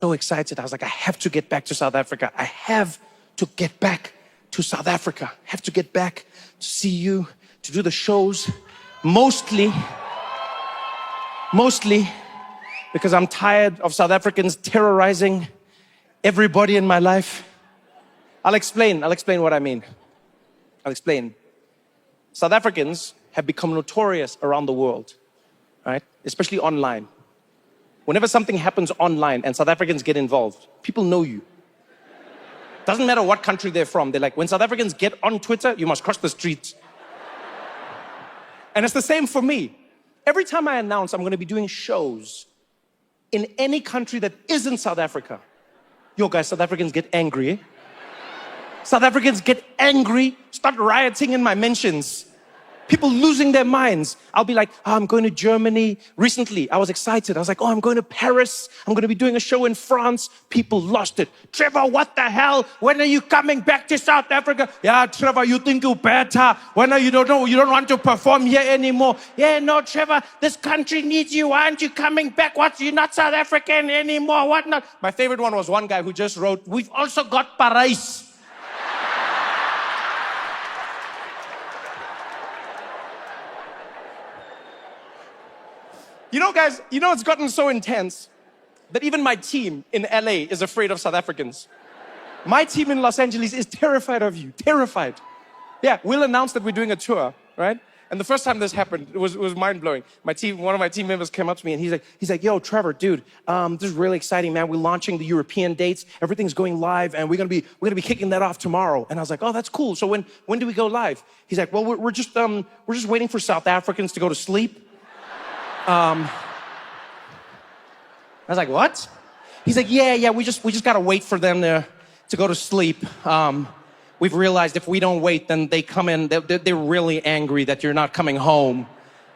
So excited. I was like, I have to get back to South Africa. I have to get back to South Africa. I have to get back to see you, to do the shows. Mostly because I'm tired of South Africans terrorizing everybody in my life. I'll explain what I mean. I'll explain. South Africans have become notorious around the world, right? Especially online. Whenever something happens online and South Africans get involved, people know you. Doesn't matter what country they're from. They're like, when South Africans get on Twitter, you must cross the streets. And it's the same for me. Every time I announce I'm going to be doing shows in any country that isn't South Africa, yo guys, South Africans get angry. Eh? South Africans get angry, start rioting in my mentions. People losing their minds. I'll be like, I'm going to Germany. Recently, I was excited. I was like, I'm going to Paris. I'm going to be doing a show in France. People lost it. Trevor, what the hell? When are you coming back to South Africa? Yeah, Trevor, you think you're better. When are you don't know? You don't want to perform here anymore. Yeah, no, Trevor, this country needs you. Why aren't you coming back? What? You're not South African anymore. What not? My favorite one was one guy who just wrote, we've also got Paris. You know, guys, it's gotten so intense that even my team in LA is afraid of South Africans. My team in Los Angeles is terrified of you, terrified. Yeah, we'll announce that we're doing a tour, right? And the first time this happened, it was mind-blowing. One of my team members came up to me and he's like, yo, Trevor, dude, this is really exciting, man. We're launching the European dates. Everything's going live and we're gonna be kicking that off tomorrow. And I was like, oh, that's cool. So when do we go live? He's like, well, we're just waiting for South Africans to go to sleep. I was like, what? He's like, yeah, we just gotta wait for them to go to sleep. We've realized if we don't wait, then they come in, they're really angry that you're not coming home.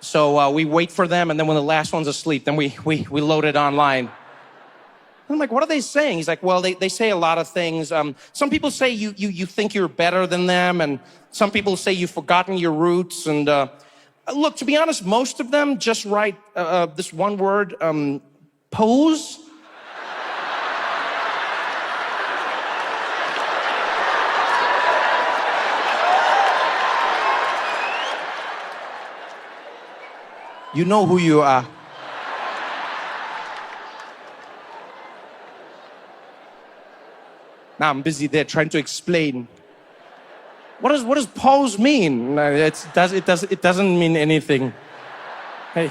So we wait for them, and then when the last one's asleep, then we load it online. I'm like, what are they saying? He's like, well, they say a lot of things. Some people say you think you're better than them, and some people say you've forgotten your roots, and look, to be honest, most of them just write this one word, pose. You know who you are. Now I'm busy there trying to explain. What does pose mean? It doesn't mean anything. Hey,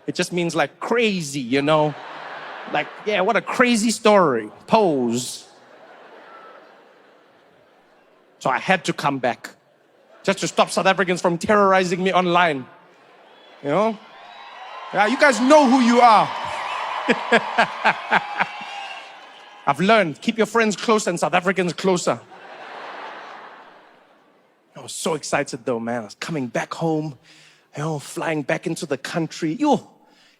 it just means like crazy, you know? Like, yeah, what a crazy story. Pose. So I had to come back just to stop South Africans from terrorizing me online. You know? Yeah, you guys know who you are. I've learned, keep your friends close and South Africans closer. I was so excited though, man. I was coming back home, flying back into the country.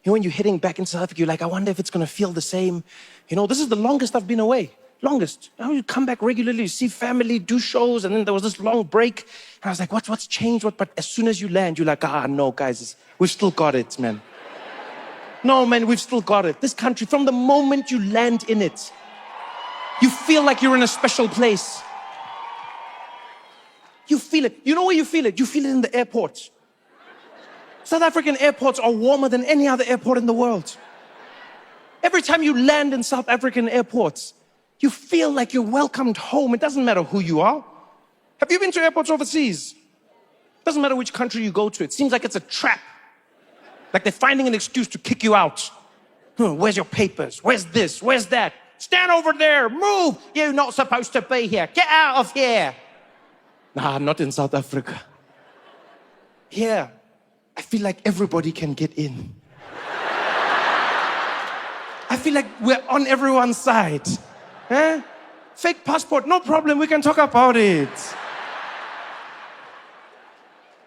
When you're heading back into South Africa, you're like, I wonder if it's gonna feel the same. This is the longest I've been away. Longest. You come back regularly, you see family, do shows, and then there was this long break. And I was like, what's changed? But as soon as you land, you're like, no, guys, we've still got it, man. No, man, we've still got it. This country, from the moment you land in it, you feel like you're in a special place. You feel it. You know where you feel it? You feel it in the airports. South African airports are warmer than any other airport in the world. Every time you land in South African airports, you feel like you're welcomed home. It doesn't matter who you are. Have you been to airports overseas? It doesn't matter which country you go to. It seems like it's a trap. Like they're finding an excuse to kick you out. Where's your papers? Where's this? Where's that? Stand over there. Move. You're not supposed to be here. Get out of here. Nah, not in South Africa. Here, I feel like everybody can get in. I feel like we're on everyone's side. Eh? Fake passport, no problem, we can talk about it.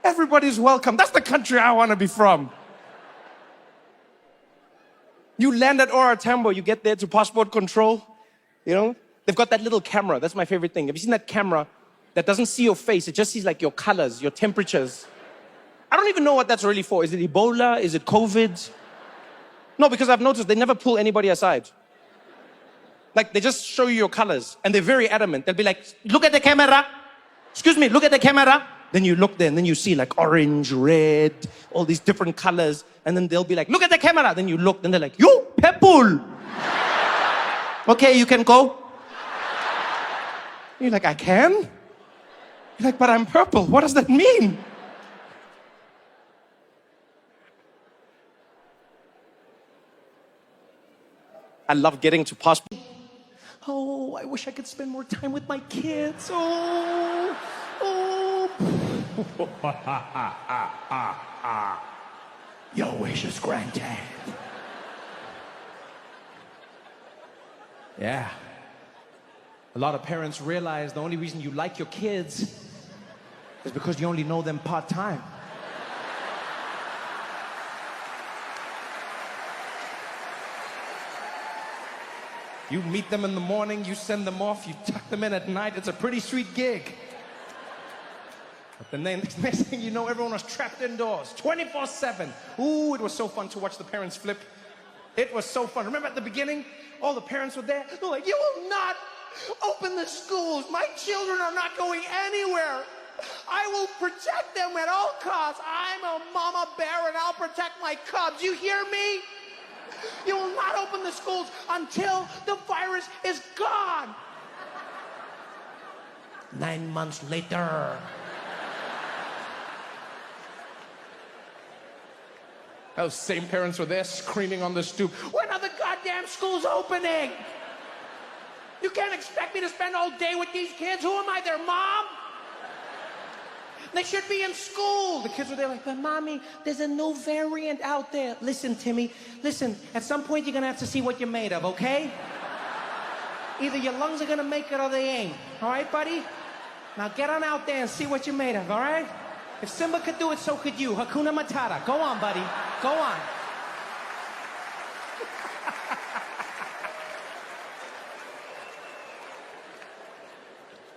Everybody's welcome. That's the country I want to be from. You land at OR Tambo, you get there to passport control. They've got that little camera. That's my favorite thing. Have you seen that camera that doesn't see your face? It just sees like your colors, your temperatures. I don't even know what that's really for. Is it Ebola? Is it COVID? No, because I've noticed they never pull anybody aside. Like, they just show you your colors, and they're very adamant. They'll be like, look at the camera. Excuse me, look at the camera. Then you look there, and then you see like orange, red, all these different colors. And then they'll be like, look at the camera. Then you look, then they're like, you, purple. Okay, you can go. You're like, I can? You're like, but I'm purple. What does that mean? I love getting to past. Oh, I wish I could spend more time with my kids. Oh. Your wish is granted. Yeah. A lot of parents realize the only reason you like your kids is because you only know them part-time. You meet them in the morning, you send them off, you tuck them in at night. It's a pretty sweet gig. But the next thing you know, everyone was trapped indoors, 24/7. Ooh, it was so fun to watch the parents flip. It was so fun. Remember at the beginning, all the parents were there. They're like, you will not open the schools. My children are not going anywhere. I will protect them at all costs. I'm a mama bear and I'll protect my cubs. You hear me? You will not open the schools until the virus is gone. 9 months later. Those same parents were there screaming on the stoop, when are the goddamn schools opening? You can't expect me to spend all day with these kids. Who am I, their mom? They should be in school. The kids were there like, but mommy, there's a new variant out there. Listen, Timmy, listen, at some point you're gonna have to see what you're made of, okay? Either your lungs are gonna make it or they ain't. All right, buddy? Now get on out there and see what you're made of, all right? If Simba could do it, so could you. Hakuna Matata. Go on, buddy. Go on.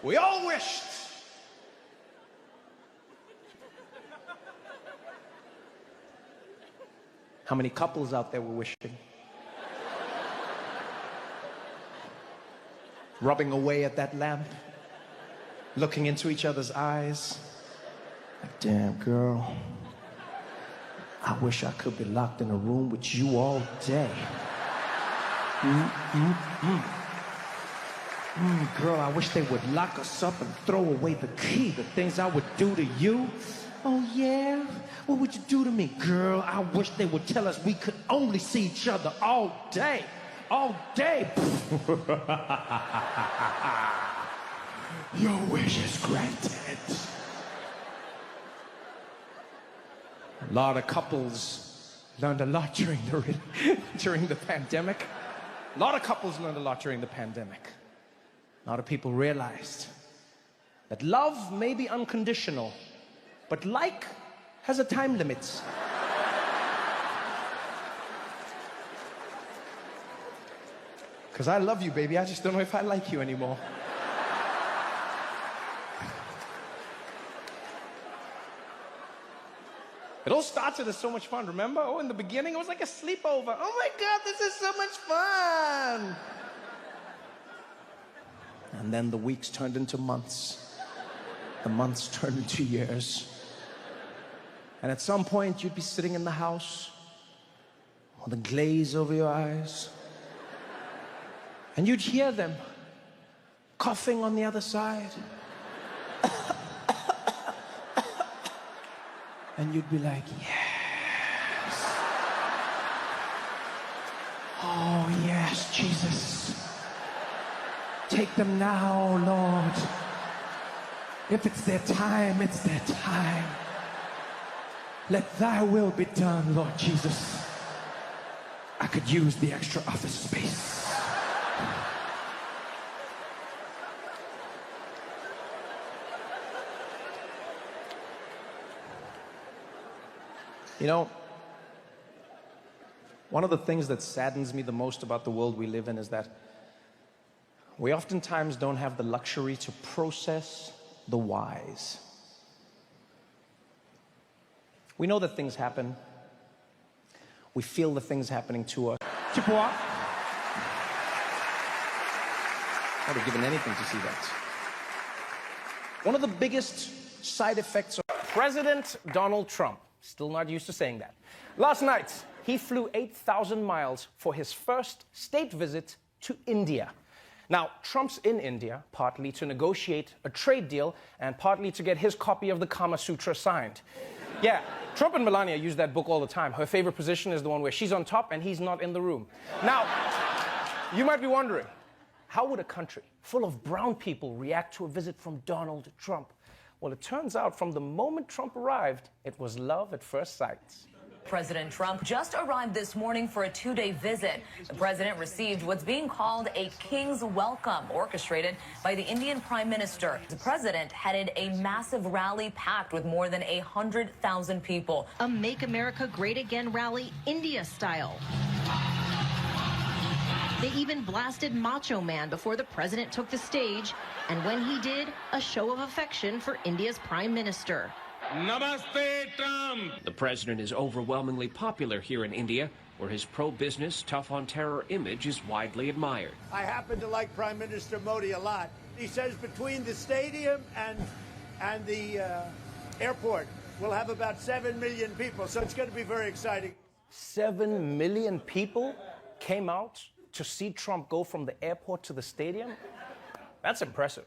We all wished. How many couples out there were wishing? Rubbing away at that lamp, looking into each other's eyes. Like, damn, girl, I wish I could be locked in a room with you all day. Girl, I wish they would lock us up and throw away the key. The things I would do to you. Oh, yeah? What would you do to me? Girl, I wish they would tell us we could only see each other all day. All day. Your wish is granted. A lot of couples learned a lot during the pandemic. A lot of couples learned a lot during the pandemic. A lot of people realized that love may be unconditional, but like has a time limit. Because I love you, baby. I just don't know if I like you anymore. It all started as so much fun, remember? Oh, in the beginning, it was like a sleepover. Oh my God, this is so much fun. And then the weeks turned into months. The months turned into years. And at some point, you'd be sitting in the house with a glaze over your eyes. And you'd hear them coughing on the other side. And you'd be like, yes. Oh, yes, Jesus. Take them now, Lord. If it's their time, it's their time. Let thy will be done, Lord Jesus. I could use the extra office space. You know, one of the things that saddens me the most about the world we live in is that we oftentimes don't have the luxury to process the whys. We know that things happen. we feel the things happening to us. I would have given anything to see that. One of the biggest side effects of President Donald Trump, still not used to saying that. Last night, he flew 8,000 miles for his first state visit to India. Now, Trump's in India partly to negotiate a trade deal and partly to get his copy of the Kama Sutra signed. Yeah, Trump and Melania use that book all the time. Her favorite position is the one where she's on top and he's not in the room. Now, you might be wondering, how would a country full of brown people react to a visit from Donald Trump? Well, it turns out from the moment Trump arrived, it was love at first sight. President Trump just arrived this morning for a two-day visit. The president received what's being called a king's welcome, orchestrated by the Indian Prime Minister. The president headed a massive rally packed with more than 100,000 people. A Make America Great Again rally, India style. They even blasted Macho Man before the president took the stage. And when he did, a show of affection for India's Prime Minister. Namaste, Trump! The president is overwhelmingly popular here in India, where his pro-business, tough-on-terror image is widely admired. I happen to like Prime Minister Modi a lot. He says between the stadium and the airport, we'll have about 7 million people, so it's going to be very exciting. 7 million people came out to see Trump go from the airport to the stadium? That's impressive.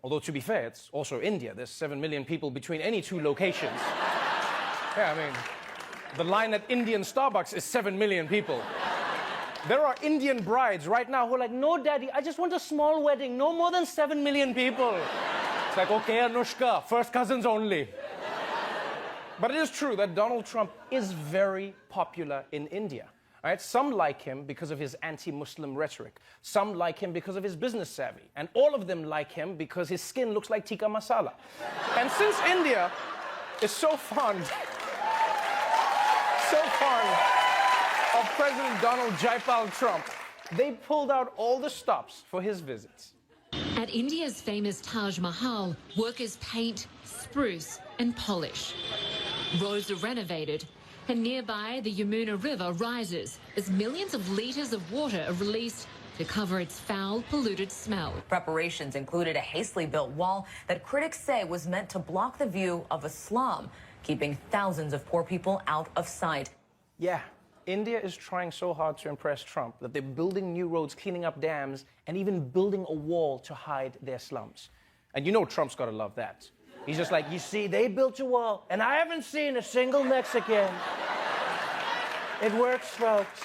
Although, to be fair, it's also India. There's 7 million people between any two locations. Yeah, I mean, the line at Indian Starbucks is 7 million people. There are Indian brides right now who are like, no, daddy, I just want a small wedding, no more than 7 million people. It's like, okay, Anushka, first cousins only. But it is true that Donald Trump is very popular in India. Right? Some like him because of his anti-Muslim rhetoric. Some like him because of his business savvy. And all of them like him because his skin looks like tikka masala. And since India is so fond of President Donald Jaipal Trump, they pulled out all the stops for his visits. At India's famous Taj Mahal, workers paint, spruce and polish. Roads are renovated. And nearby, the Yamuna River rises as millions of litres of water are released to cover its foul, polluted smell. Preparations included a hastily built wall that critics say was meant to block the view of a slum, keeping thousands of poor people out of sight. Yeah, India is trying so hard to impress Trump that they're building new roads, cleaning up dams, and even building a wall to hide their slums. And you know Trump's got to love that. He's just like, you see, they built a wall, and I haven't seen a single Mexican. It works, folks.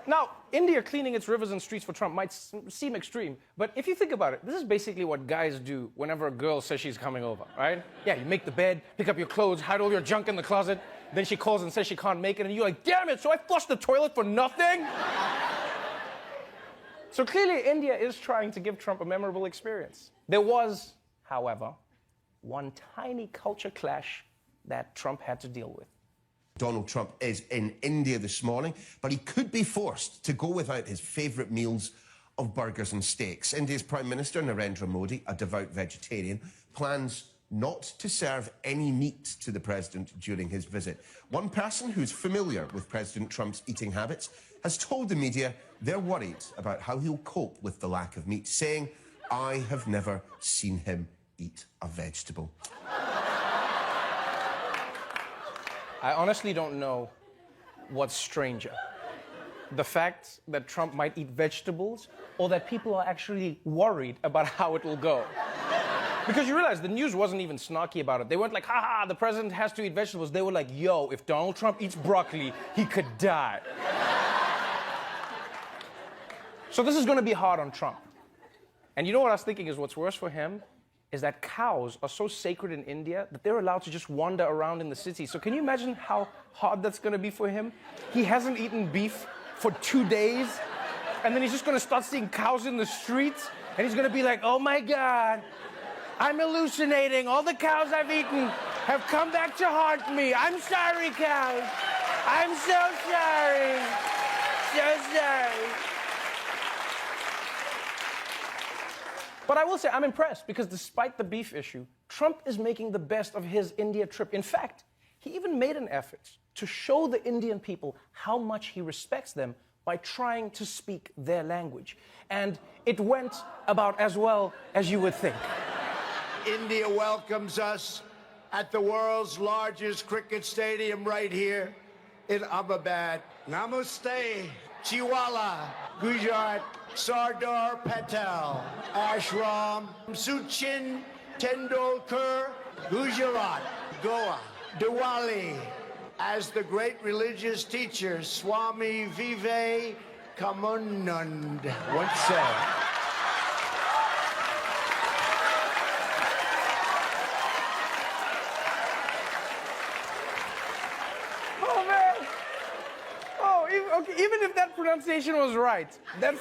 Now, India cleaning its rivers and streets for Trump might seem extreme, but if you think about it, this is basically what guys do whenever a girl says she's coming over, right? Yeah, you make the bed, pick up your clothes, hide all your junk in the closet, then she calls and says she can't make it, and you're like, damn it, so I flushed the toilet for nothing? So clearly, India is trying to give Trump a memorable experience. There was, however, one tiny culture clash that Trump had to deal with. Donald Trump is in India this morning, but he could be forced to go without his favourite meals of burgers and steaks. India's Prime Minister, Narendra Modi, a devout vegetarian, plans not to serve any meat to the president during his visit. One person who's familiar with President Trump's eating habits has told the media they're worried about how he'll cope with the lack of meat, saying, "I have never seen him eat a vegetable." I honestly don't know what's stranger. The fact that Trump might eat vegetables, or that people are actually worried about how it will go. Because you realize the news wasn't even snarky about it. They weren't like, haha, the president has to eat vegetables. They were like, yo, if Donald Trump eats broccoli, he could die. So this is going to be hard on Trump. And you know what I was thinking is what's worse for him is that cows are so sacred in India that they're allowed to just wander around in the city. So can you imagine how hard that's going to be for him? He hasn't eaten beef for 2 days, and then he's just going to start seeing cows in the streets, and he's going to be like, oh my God, I'm hallucinating. All the cows I've eaten have come back to haunt me. I'm sorry, cows. I'm so sorry. So sorry. But I will say I'm impressed because despite the beef issue, Trump is making the best of his India trip. In fact, he even made an effort to show the Indian people how much he respects them by trying to speak their language. And it went about as well as you would think. India welcomes us at the world's largest cricket stadium right here in Ahmedabad. Namaste, Chiwala, Gujarat, Sardar Patel, Ashram, Sachin Tendulkar, Gujarat, Goa, Diwali. As the great religious teacher Swami Vivekanand once said. Oh man! Oh, even if that pronunciation was right, that